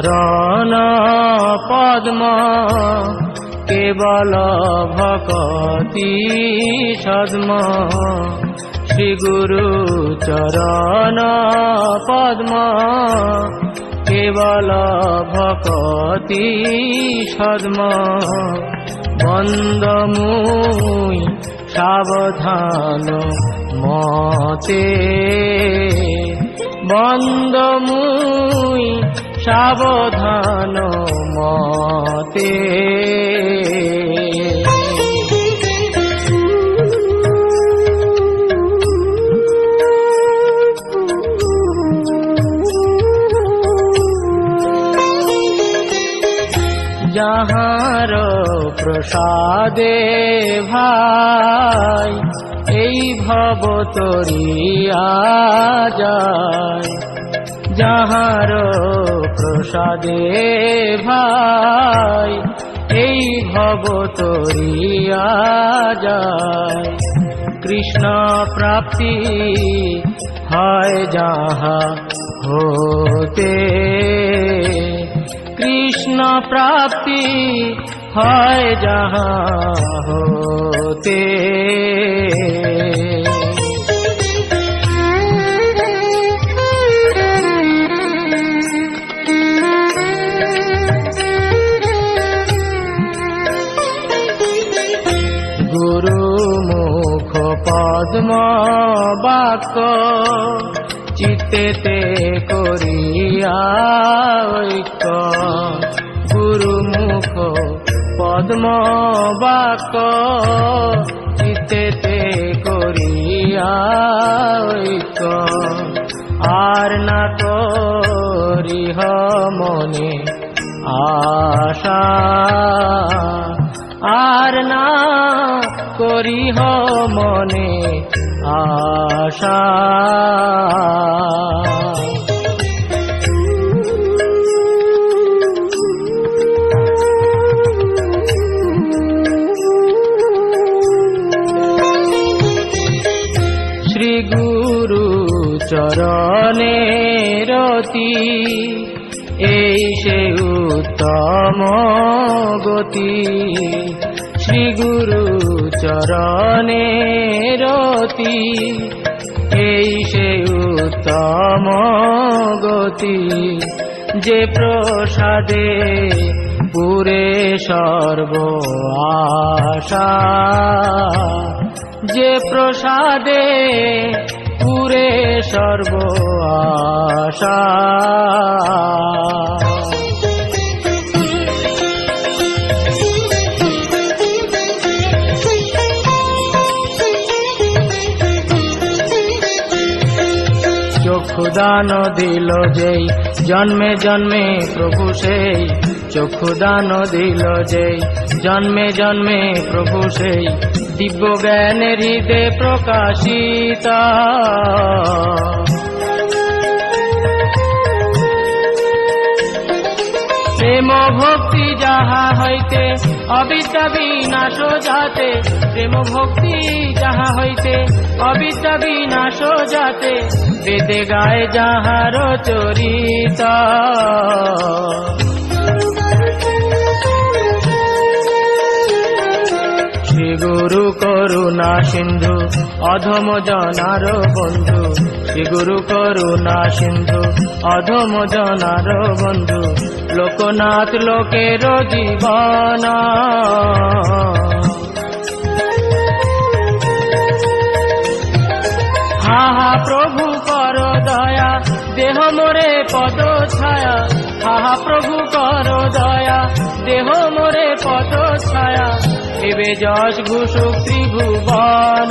চরণ পদ্ম কেবল ভকতি সদ্ম শ্রী গুরু চরণ পদ্ম কেবল ভকতি সদ্ম বন্দমুই সাবধান মতে বন্দমুই সাবধান মতে যাহার প্রসাদে ভাই এই ভব তরিয়া যায় যাহার প্রসাদে ভাই এই ভব তরিয়া যায় কৃষ্ণ প্রাপ্তি হয় যাহা হতে কৃষ্ণ প্রাপ্তি হয় যাহা হতে গুরু মুখ পদ্ম বাক্য চিত্তেতে করিয়া ঐক্য গুরু মুখ পদ্ম বাক্য চিত্তেতে করিয়া ঐক্য আর না করিহ মনে আশা আর না করিহ মনে আশা শ্রী গুরু চরণে রতি এই সে উত্তম গতি শ্রী গুরু চরণে রতি এই সে উত্তম গতি যে প্রসাদে পুরে সর্ব আশা যে প্রসাদে পুরে সর্ব আশা চক্ষুদান দিল যেই জন্মে জন্মে প্রভু সেই চক্ষুদান দিল যেই জন্মে জন্মে প্রভু সেই দিব্য জ্ঞানের হৃদে প্রকাশিত প্রেম ভক্তি যাহা হইতে অবিদ্যা বিনাশ যাতে প্রেম ভক্তি যাহা হইতে অবিদ্যা বিনাশ যাতে বেদে গায় যাহার চরিত শ্রী গুরু করুণা সিন্ধু অধম জনার বন্ধু শ্রী গুরু করুণা সিন্ধু অধম জনার বন্ধু লোকনাথ লোকের জীবন হা হা প্রভু কর দয়া দেহ মোরে পদ ছায়া হা হা প্রভু কর দয়া দেহ মোরে পদ ছায়া এবে যশ ঘুষুক ত্রিভুবন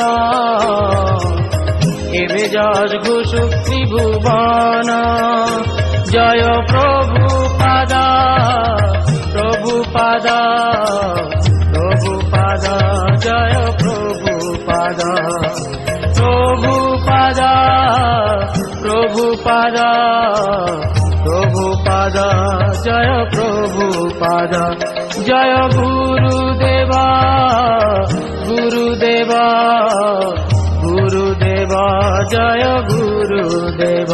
এবে যশ ঘুষুক ত্রিভুবন জয় প্রভু পাদা প্রভু পাদা প্রভু পাদা জয় প্রভু পাদা প্রভু পাদা প্রভু পাদা প্রভু পাদা জয় প্রভু পাদা জয় গুরুদেবা গুরুদেবা গুরুদেবা জয় গুরুদেবা।